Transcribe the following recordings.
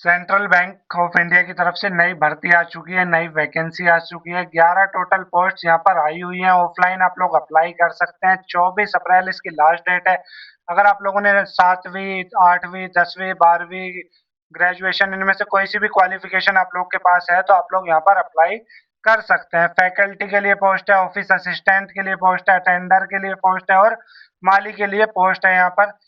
Central bank of India की तरफ से नई भर्ती आ चुकी है, नई वैकेंसी आ चुकी है। 11 टोटल पोस्ट यहाँ पर आई हुई हैं। ऑफलाइन आप लोग अप्लाई कर सकते हैं। 24 अप्रैल इसकी लास्ट डेट है। अगर आप लोगों ने 7वीं, 8वीं, 10वीं, 12वीं ग्रेजुएशन इनमें से कोई सी भी क्वालिफिकेशन आप लोग के पास है तो आप लोग यहाँ पर अप्लाई कर सकते हैं। फैकल्टी के लिए पोस्ट है, ऑफिस असिस्टेंट के लिए पोस्ट है, अटेंडर के लिए पोस्ट है और माली के लिए पोस्ट है। यहाँ पर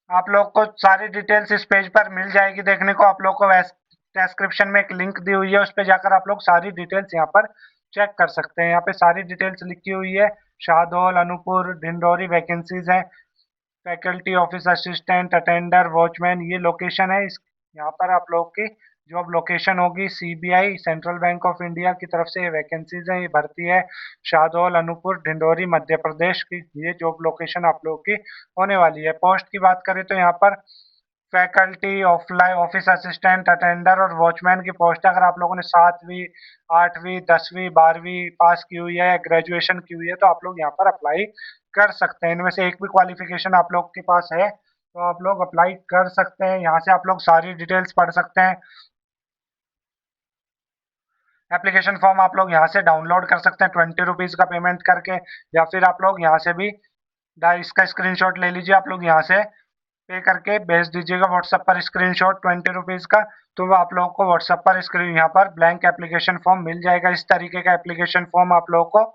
आप लोग को सारी डिटेल्स इस पेज पर मिल जाएगी देखने को। आप लोग को डिस्क्रिप्शन में एक लिंक दी हुई है, उस पे जाकर आप लोग सारी डिटेल्स यहाँ पर चेक कर सकते हैं। यहाँ पे सारी डिटेल्स लिखी हुई है। शाहडोल, अनूपपुर, ढिंडोरी वैकेंसीज हैं। Faculty, office assistant, attender, watchman, ये लोकेशन है। इस यहाँ पर आप लोग की जॉब लोकेशन होगी। CBI central bank of India की तरफ से ये वैकेंसीज है, ये भर्ती है। शाहडोल, अनूपपुर, ढिंडोरी, मध्य प्रदेश की ये जॉब लोकेशन आप लोग की होने वाली है। पोस्ट की बात करें तो यहाँ पर faculty, offline, office assistant, attender और वॉचमैन की पोस्ट है। अगर आप लोगों ने 7वीं, 8वीं, 10वीं, 12वीं पास की हुई है या ग्रेजुएशन की हुई है तो आप लोग यहाँ पर अप्लाई कर सकते हैं। इनमें से एक भी क्वालिफिकेशन आप लोग के पास है तो आप लोग अप्लाई कर सकते हैं। यहाँ से आप लोग सारी डिटेल्स पढ़ सकते हैं। एप्लीकेशन फॉर्म आप लोग यहाँ से डाउनलोड कर सकते हैं 20 रुपीज़ का पेमेंट करके, या फिर आप लोग यहाँ से भी इसका स्क्रीनशॉट ले लीजिए। आप लोग यहाँ से पे करके भेज दीजिएगा व्हाट्सएप पर स्क्रीनशॉट 20 रुपीज़ का, तो वो आप लोगों को व्हाट्सएप पर स्क्रीन यहाँ पर ब्लैंक एप्लीकेशन फॉर्म मिल जाएगा। इस तरीके का एप्लीकेशन फॉर्म आप लोगों को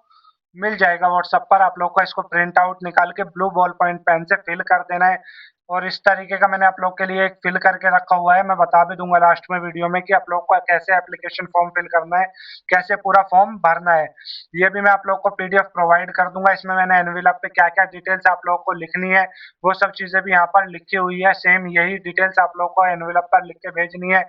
मिल जाएगा व्हाट्सएप पर। आप लोग को इसको प्रिंट आउट निकाल के ब्लू बॉल पॉइंट पेन से फिल कर देना है। और इस तरीके का मैंने आप लोग के लिए एक फिल करके रखा हुआ है। मैं बता भी दूंगा लास्ट में वीडियो में कि आप लोग को कैसे एप्लीकेशन फॉर्म फिल करना है, कैसे पूरा फॉर्म भरना है। ये भी मैं आप लोग को पीडीएफ प्रोवाइड कर दूंगा। इसमें मैंने एनवेलप पे क्या क्या डिटेल्स आप लोग को लिखनी है वो सब चीजें भी यहाँ पर लिखी हुई है। सेम यही डिटेल्स आप लोग को एनवेलप पर लिख के भेजनी है।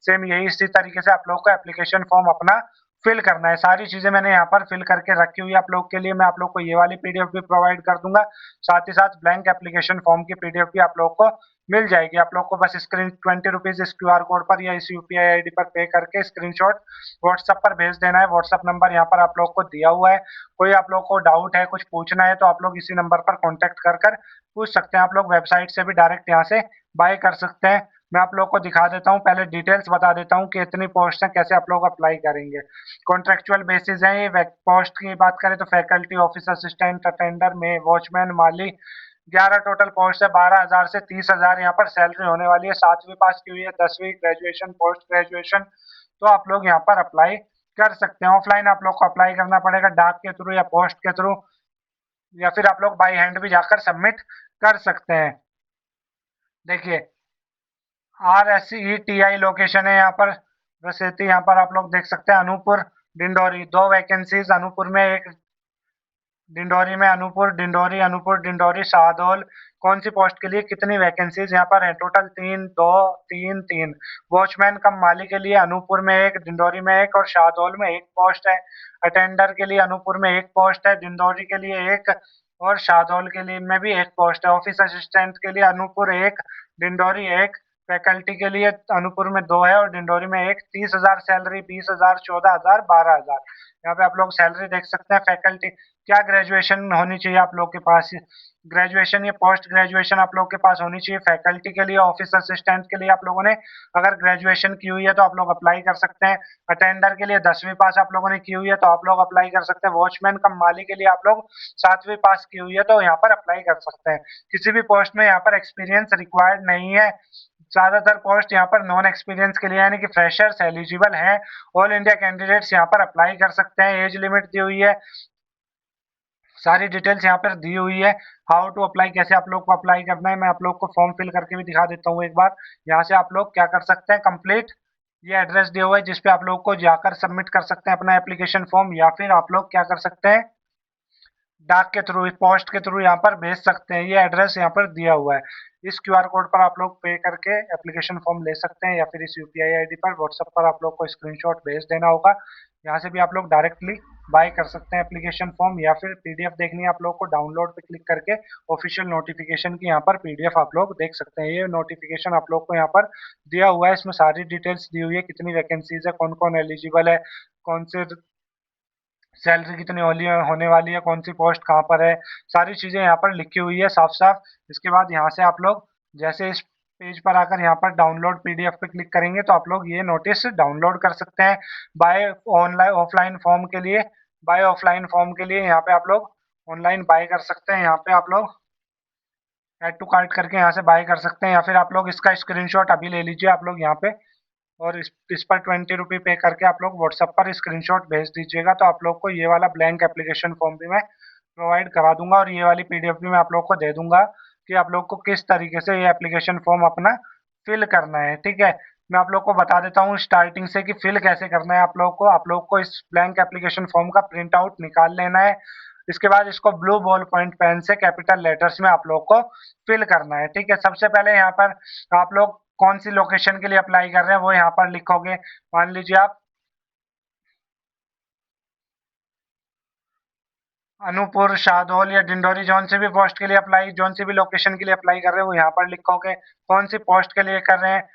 सेम यही इसी तरीके से आप लोग को एप्लीकेशन फॉर्म अपना फिल करना है। सारी चीजें मैंने यहाँ पर फिल करके रखी हुई है आप लोग के लिए। मैं आप लोग को ये वाली पीडीएफ भी प्रोवाइड कर दूंगा। साथ ही साथ ब्लैंक एप्लीकेशन फॉर्म की पीडीएफ भी आप लोग को मिल जाएगी। आप लोग को बस स्क्रीन 20 रुपीज इस क्यूआर कोड पर या इस यूपीआई आईडी पर पे करके स्क्रीनशॉट व्हाट्सएप पर भेज देना है। व्हाट्सएप नंबर यहाँ पर आप लोग को दिया हुआ है। कोई आप लोग को डाउट है, कुछ पूछना है तो आप लोग इसी नंबर पर कॉन्टेक्ट कर कर पूछ सकते हैं। आप लोग वेबसाइट से भी डायरेक्ट यहाँ से बाय कर सकते हैं। मैं आप लोग को दिखा देता हूँ, पहले डिटेल्स बता देता हूँ कि इतनी पोस्ट है, कैसे आप लोग अप्लाई करेंगे। कॉन्ट्रेक्चुअल बेसिस है ये। पोस्ट की बात करें तो फैकल्टी, ऑफिस असिस्टेंट, अटेंडर में, वॉचमैन, माली, 11 टोटल पोस्ट है। 12,000 से 30,000 यहाँ पर सैलरी होने वाली है। 7वीं पास की हुई है, 10वीं, ग्रेजुएशन, पोस्ट ग्रेजुएशन, तो आप लोग यहाँ पर अप्लाई कर सकते हैं। ऑफलाइन आप लोग को अप्लाई करना पड़ेगा डाक के थ्रू या पोस्ट के थ्रू, या फिर आप लोग बाई हैंड भी जाकर सबमिट कर सकते हैं। देखिए, RSETI लोकेशन है यहाँ पर, रसेती। यहाँ पर आप लोग देख सकते हैं। अनूपपुर, डिंडोरी, दो वैकेंसीज अनूपपुर में, एक डिंडोरी में। अनूपपुर, डिंडोरी, अनूपपुर, डिंडोरी, शाहडोल। कौन सी पोस्ट के लिए कितनी वैकेंसीज यहाँ पर है? टोटल 3, 2, 3, 3। वॉचमैन कम माली के लिए अनूपपुर में एक, डिंडोरी में एक और शाहडोल में एक पोस्ट है। अटेंडर के लिए अनूपपुर में एक पोस्ट है, डिंडोरी के लिए एक और शाहडोल के लिए में भी एक पोस्ट है। ऑफिस असिस्टेंट के लिए अनूपपुर एक, डिंडोरी एक। फैकल्टी के लिए अनूपपुर में दो है और डिंडोरी में एक। 30,000 सैलरी, 20,000, 14,000, 12,000। यहाँ पे आप लोग सैलरी देख सकते हैं। फैकल्टी, क्या ग्रेजुएशन होनी चाहिए आप लोग के पास? ग्रेजुएशन या पोस्ट ग्रेजुएशन आप लोग के पास होनी चाहिए। फैकल्टी के लिए, ऑफिस असिस्टेंट के लिए आप लोगों ने अगर ग्रेजुएशन की हुई है तो आप लोग अप्लाई कर सकते हैं। अटेंडर के लिए 10वीं पास आप लोगों ने की हुई है तो आप लोग अप्लाई कर सकते हैं। वॉचमैन कम माली के लिए आप लोग 7वीं पास की हुई है तो यहाँ पर अप्लाई कर सकते हैं। किसी भी पोस्ट में यहाँ पर एक्सपीरियंस रिक्वायर्ड नहीं है। ज्यादातर पोस्ट यहाँ पर नॉन एक्सपीरियंस के लिए यानी कि फ्रेशर्स एलिजिबल हैं। ऑल इंडिया कैंडिडेट्स यहाँ पर अप्लाई कर सकते हैं। एज लिमिट दी हुई है, सारी डिटेल्स यहाँ पर दी हुई है। हाउ टू अप्लाई, कैसे आप लोग को अप्लाई करना है, मैं आप लोग को फॉर्म फिल करके भी दिखा देता हूँ एक बार। यहाँ से आप लोग क्या कर सकते हैं, कंप्लीट, ये एड्रेस दिया हुआ है जिसपे आप लोग को जाकर सबमिट कर सकते हैं अपना एप्लीकेशन फॉर्म, या फिर आप लोग क्या कर सकते हैं, डाक के थ्रू, पोस्ट के थ्रू यहाँ पर भेज सकते हैं। ये एड्रेस यहाँ पर दिया हुआ है। इस क्यूआर कोड पर आप लोग पे करके एप्लीकेशन फॉर्म ले सकते हैं, या फिर इस यूपीआई आईडी पर व्हाट्सएप पर आप लोग को स्क्रीनशॉट भेज देना होगा। यहाँ से भी आप लोग डायरेक्टली बाय कर सकते हैं एप्लीकेशन फॉर्म, या फिर पीडीएफ देखनी है आप लोग को, डाउनलोड पे क्लिक करके ऑफिशियल नोटिफिकेशन की यहाँ पर पीडीएफ आप लोग देख सकते हैं। ये नोटिफिकेशन आप लोग को यहाँ पर दिया हुआ है। इसमें सारी डिटेल्स दी हुई है, कितनी वैकेंसीज है, कौन कौन एलिजिबल है, कौन से सैलरी कितनी होने वाली है, कौन सी पोस्ट कहाँ पर है, सारी चीजें यहाँ पर लिखी हुई है साफ साफ। इसके बाद यहाँ से आप लोग जैसे इस पेज पर आकर यहाँ पर डाउनलोड पीडीएफ पे क्लिक करेंगे तो आप लोग ये नोटिस डाउनलोड कर सकते हैं। बाय ऑनलाइन ऑफलाइन फॉर्म के लिए बाय ऑफलाइन फॉर्म के लिए यहाँ पे आप लोग ऑनलाइन बाय कर सकते हैं। यहाँ पे आप लोग ऐड टू कार्ट करके यहाँ से बाय कर सकते हैं, या फिर आप लोग इसका स्क्रीनशॉट अभी ले लीजिए आप लोग यहाँ पे, और इस पर 20 रुपये पे करके आप लोग व्हाट्सएप पर स्क्रीनशॉट भेज दीजिएगा। तो आप लोग को ये वाला ब्लैंक एप्लीकेशन फॉर्म भी मैं प्रोवाइड करा दूंगा, और ये वाली पीडीएफ भी मैं आप लोग को दे दूंगा कि आप लोग को किस तरीके से ये एप्लीकेशन फॉर्म अपना फिल करना है। ठीक है, मैं आप लोग को बता देता हूँ स्टार्टिंग से कि फिल कैसे करना है। आप लोग को इस ब्लैंक एप्लीकेशन फॉर्म का प्रिंट आउट निकाल लेना है। इसके बाद इसको ब्लू बॉल पॉइंट पेन से कैपिटल लेटर्स में आप लोग को फिल करना है। ठीक है, सबसे पहले यहाँ पर आप लोग कौन सी लोकेशन के लिए अप्लाई कर रहे हैं वो यहाँ पर लिखोगे। मान लीजिए आप अनूपपुर, शाहडोल या डिंडोरी जौन से भी पोस्ट के लिए अप्लाई, जौन सी भी लोकेशन के लिए अप्लाई कर रहे हो वो यहाँ पर लिखोगे। कौन सी पोस्ट के लिए कर रहे हैं,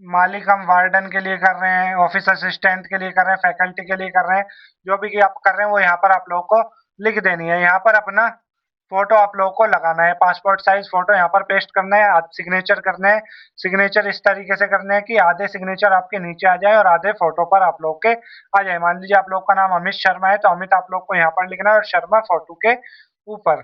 माली कम वार्डन के लिए कर रहे हैं, ऑफिस असिस्टेंट के लिए कर रहे हैं, फैकल्टी के लिए कर रहे हैं, जो भी आप कर रहे हैं वो यहाँ पर आप लोगों को लिख देनी है। यहाँ पर अपना फोटो आप लोगों को लगाना है, पासपोर्ट साइज फोटो यहाँ पर पेस्ट करना है, सिग्नेचर करना है। सिग्नेचर इस तरीके से करना है कि आधे सिग्नेचर आपके नीचे आ जाए और आधे फोटो पर आप लोग के आ जाए। मान लीजिए आप लोग का नाम अमित शर्मा है तो अमित आप लोग को यहाँ पर लिखना है और शर्मा फोटो के ऊपर।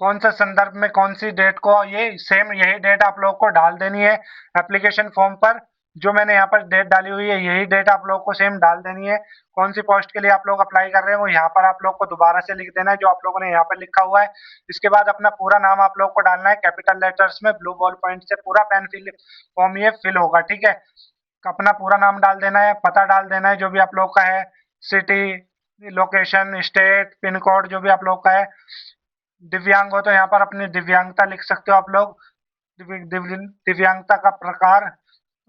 कौन सा संदर्भ में कौन सी डेट को, ये सेम यही डेट आप लोगों को डाल देनी है एप्लीकेशन फॉर्म पर। जो मैंने यहाँ पर डेट डाली हुई है यही डेट आप लोगों को सेम डाल देनी है। कौन सी पोस्ट के लिए आप लोग अप्लाई कर रहे हैं वो यहाँ पर आप लोग को दोबारा से लिख देना है जो आप लोगों ने यहाँ पर लिखा हुआ है। इसके बाद अपना पूरा नाम आप लोग को डालना है कैपिटल लेटर्स में, ब्लू बॉल पॉइंट से पूरा पेन फिल फॉर्म ये फिल होगा। ठीक है, अपना पूरा नाम डाल देना है, पता डाल देना है जो भी आप लोग का है, city, location, state, pin code जो भी आप लोग का है। दिव्यांग हो तो यहाँ पर अपनी दिव्यांगता लिख सकते हो आप लोग, दिव्यांगता का प्रकार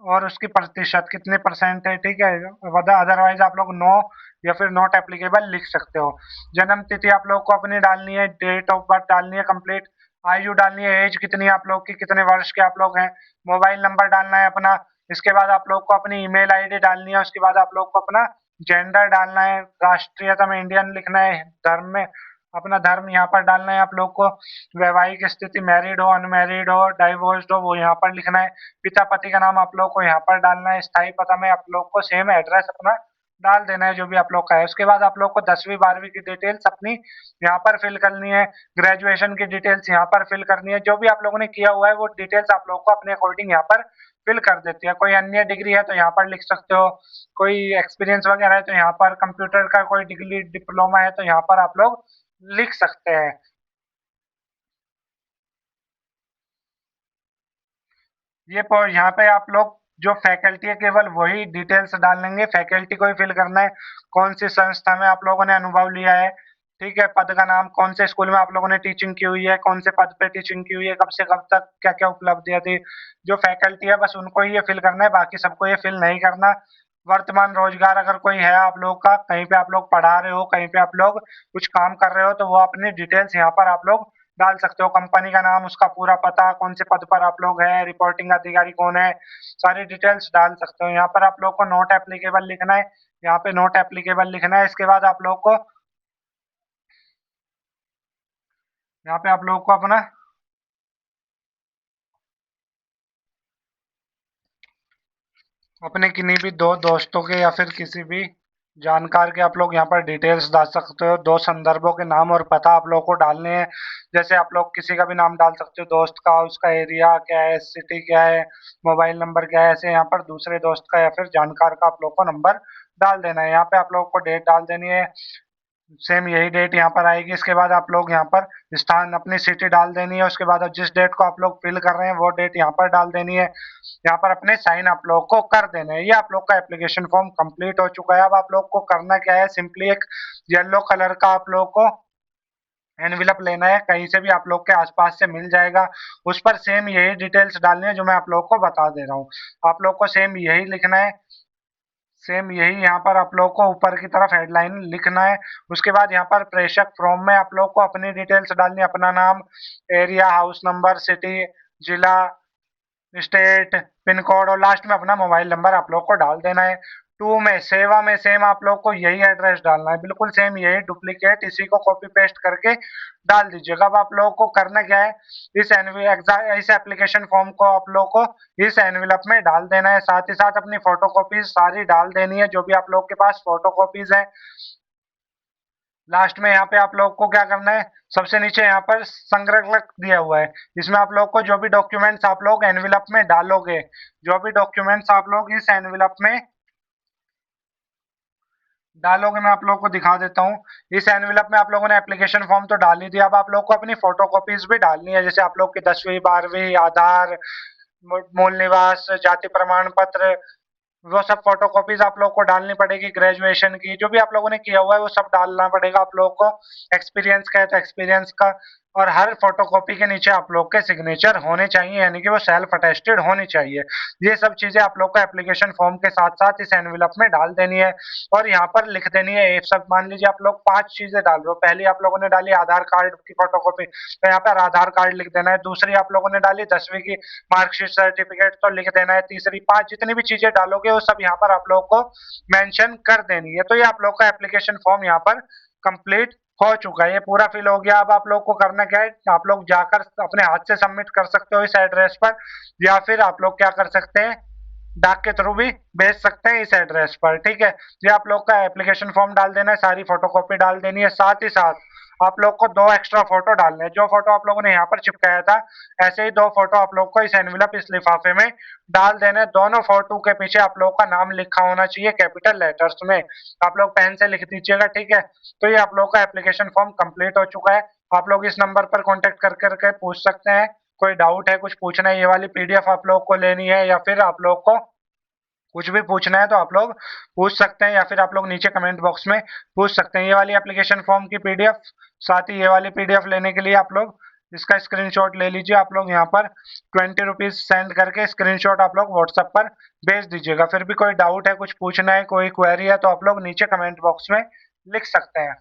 और उसकी प्रतिशत कितने परसेंट है। ठीक है, अदरवाइज आप लोग नो या फिर नॉट एप्लीकेबल लिख सकते हो। जन्म तिथि आप लोग को अपनी डालनी है, डेट ऑफ बर्थ डालनी है कंप्लीट, आयु डालनी है, एज कितनी है आप लोग की, कितने वर्ष के आप लोग हैं, मोबाइल नंबर डालना है अपना। इसके बाद आप लोग को अपनी ईमेल आईडी डालनी है। उसके बाद आप लोग को अपना जेंडर डालना है, राष्ट्रीयता में इंडियन लिखना है, धर्म में अपना धर्म यहाँ पर डालना है आप लोग को, वैवाहिक स्थिति मैरिड हो, अनमैरिड हो, डाइवोर्स्ड हो वो यहाँ पर लिखना है, पिता पति का नाम आप लोग को यहाँ पर डालना है, स्थायी पता में आप लोग को सेम एड्रेस अपना डाल देना है जो भी आप लोग का है। उसके बाद आप लोग को 10वीं 12वीं की डिटेल्स अपनी यहाँ पर फिल करनी है, ग्रेजुएशन की डिटेल्स यहाँ पर फिल करनी है। जो भी आप लोगों ने किया हुआ है वो डिटेल्स आप लोग को अपने अकॉर्डिंग यहाँ पर फिल कर देती है। कोई अन्य डिग्री है तो यहाँ पर लिख सकते हो, कोई एक्सपीरियंस वगैरह है तो यहाँ पर, कंप्यूटर का कोई डिग्री डिप्लोमा है तो यहाँ पर आप लोग लिख सकते हैं। ये यहाँ पे आप लोग जो फैकल्टी है केवल वही डिटेल्स डालेंगे, फैकल्टी को ही फिल करना है। कौन सी संस्था में आप लोगों ने अनुभव लिया है, ठीक है, पद का नाम, कौन से स्कूल में आप लोगों ने टीचिंग की हुई है, कौन से पद पे टीचिंग की हुई है, कब से कब तक क्या क्या उपलब्धियां थी। जो फैकल्टी है बस उनको ही ये फिल करना है, बाकी सबको ये फिल नहीं करना। वर्तमान रोजगार अगर कोई है आप लोग का, कहीं पे आप लोग पढ़ा रहे हो, कहीं पे आप लोग कुछ काम कर रहे हो तो वो अपनी डिटेल्स यहाँ पर आप लोग डाल सकते हो। कंपनी का नाम, उसका पूरा पता, कौन से पद पर आप लोग हैं, रिपोर्टिंग अधिकारी कौन है, सारी डिटेल्स डाल सकते हो। यहाँ पर आप लोग को नॉट एप्लीकेबल लिखना है, यहाँ पे नॉट एप्लीकेबल लिखना है। इसके बाद आप लोग को यहाँ पे आप लोग को अपना अपने किन्हीं भी दो दोस्तों के या फिर किसी भी जानकार के आप लोग यहाँ पर डिटेल्स डाल सकते हो। दो संदर्भों के नाम और पता आप लोग को डालने हैं। जैसे आप लोग किसी का भी नाम डाल सकते हो, दोस्त का, उसका एरिया क्या है, सिटी क्या है, मोबाइल नंबर क्या है, ऐसे यहाँ पर दूसरे दोस्त का या फिर जानकार का आप लोग को नंबर डाल देना है। यहाँ पे आप लोग को डेट डाल देनी है, सेम यही डेट यहाँ पर आएगी। इसके बाद आप लोग यहाँ पर स्थान, अपनी सिटी डाल देनी है। उसके बाद जिस डेट को आप लोग फिल कर रहे हैं वो डेट यहाँ पर डाल देनी है। यहाँ पर अपने साइन आप लोग को कर देने हैं। ये आप लोग का एप्लीकेशन फॉर्म कंप्लीट हो चुका है। अब आप लोग को करना क्या है, सिंपली एक येलो कलर का आप लोग को एनविलप लेना है, कहीं से भी आप लोग के आसपास से मिल जाएगा। उस पर सेम यही डिटेल्स डालनी है जो मैं आप लोग को बता दे रहा हूँ। आप लोग को सेम यही लिखना है, सेम यही यहाँ पर आप लोग को ऊपर की तरफ हेडलाइन लिखना है। उसके बाद यहाँ पर प्रेषक फॉर्म में आप लोग को अपनी डिटेल्स डालनी है, अपना नाम, एरिया, हाउस नंबर, सिटी, जिला, स्टेट, पिन कोड और लास्ट में अपना मोबाइल नंबर आप लोग को डाल देना है। टू में सेवा में सेम आप लोग को यही एड्रेस डालना है, बिल्कुल सेम यही डुप्लीकेट इसी को कॉपी पेस्ट करके डाल दीजिएगा। अब आप लोगों को करना क्या है, इस एप्लीकेशन फॉर्म को आप लोग को इस एनवेलप में डाल देना है, साथ ही साथ अपनी फोटोकॉपीज सारी डाल देनी है जो भी आप लोग के पास फोटोकॉपीज है। लास्ट में यहाँ पे आप लोग को क्या करना है, सबसे नीचे यहाँ पर संग्रहक दिया हुआ है, इसमें आप लोग को जो भी डॉक्यूमेंट्स आप लोग एनवेलप में डालोगे, जो भी डॉक्यूमेंट्स आप लोग इस एनवेलप में डालोगे, मैं आप लोगों को दिखा देता हूँ। इस एनवेलप में आप लोगों ने एप्लीकेशन फॉर्म तो डाल ही दिया, अब आप लोग को अपनी फोटोकॉपीज भी डालनी है, जैसे आप लोग की 10वीं 12वीं, आधार, मूल निवास, जाति प्रमाण पत्र, वो सब फोटोकॉपीज आप लोग को डालनी पड़ेगी। ग्रेजुएशन की जो भी आप लोगों ने किया हुआ है वो सब डालना पड़ेगा आप लोग को। एक्सपीरियंस का है तो एक्सपीरियंस का, और हर फोटोकॉपी के नीचे आप लोग के सिग्नेचर होने चाहिए, यानी कि वो सेल्फ अटेस्टेड होनी चाहिए। ये सब चीजें आप लोग को एप्लीकेशन फॉर्म के साथ साथ इस एनवेलप में डाल देनी है, और यहाँ पर लिख देनी है। एक सब मान लीजिए आप लोग 5 चीजें डाल रहे हो, पहली आप लोगों ने डाली आधार कार्ड की फोटोकॉपी, तो यहाँ पर आधार कार्ड लिख देना है। दूसरी आप लोगों ने डाली 10वीं की मार्कशीट सर्टिफिकेट, तो लिख देना है। तीसरी, 5 जितनी भी चीजें डालोगे वो सब यहाँ पर आप लोग को मेंशन कर देनी है। तो ये आप लोग का एप्लीकेशन फॉर्म यहाँ पर कंप्लीट हो चुका है, ये पूरा फिल हो गया। अब आप लोग को करना क्या है, आप लोग जाकर अपने हाथ से सबमिट कर सकते हो इस एड्रेस पर, या फिर आप लोग क्या कर सकते हैं, डाक के थ्रू भी भेज सकते हैं इस एड्रेस पर। ठीक है, ये आप लोग का एप्लीकेशन फॉर्म डाल देना है, सारी फोटोकॉपी डाल देनी है, साथ ही साथ आप लोग को 2 एक्स्ट्रा फोटो डालने हैं। जो फोटो आप लोगों ने यहाँ पर चिपकाया था, ऐसे ही 2 फोटो आप लोग को इस एनवेलप, इस लिफाफे में डाल देना है। दोनों फोटो के पीछे आप लोग का नाम लिखा होना चाहिए कैपिटल लेटर्स में, आप लोग पेन से लिख दीजिएगा। ठीक है, तो ये आप लोग का एप्लीकेशन फॉर्म कंप्लीट हो चुका है। आप लोग इस नंबर पर कॉन्टेक्ट कर करके पूछ सकते हैं, कोई डाउट है, कुछ पूछना है, ये वाली पीडीएफ आप लोग को लेनी है, या फिर आप लोग को कुछ भी पूछना है तो आप लोग पूछ सकते हैं, या फिर आप लोग नीचे कमेंट बॉक्स में पूछ सकते हैं। ये वाली एप्लीकेशन फॉर्म की पीडीएफ, साथ ही ये वाली पीडीएफ लेने के लिए आप लोग इसका स्क्रीनशॉट ले लीजिए। आप लोग यहाँ पर 20 रुपीज सेंड करके स्क्रीनशॉट आप लोग व्हाट्सएप पर भेज दीजिएगा। फिर भी कोई डाउट है, कुछ पूछना है, कोई क्वेरी है, तो आप लोग नीचे कमेंट बॉक्स में लिख सकते हैं।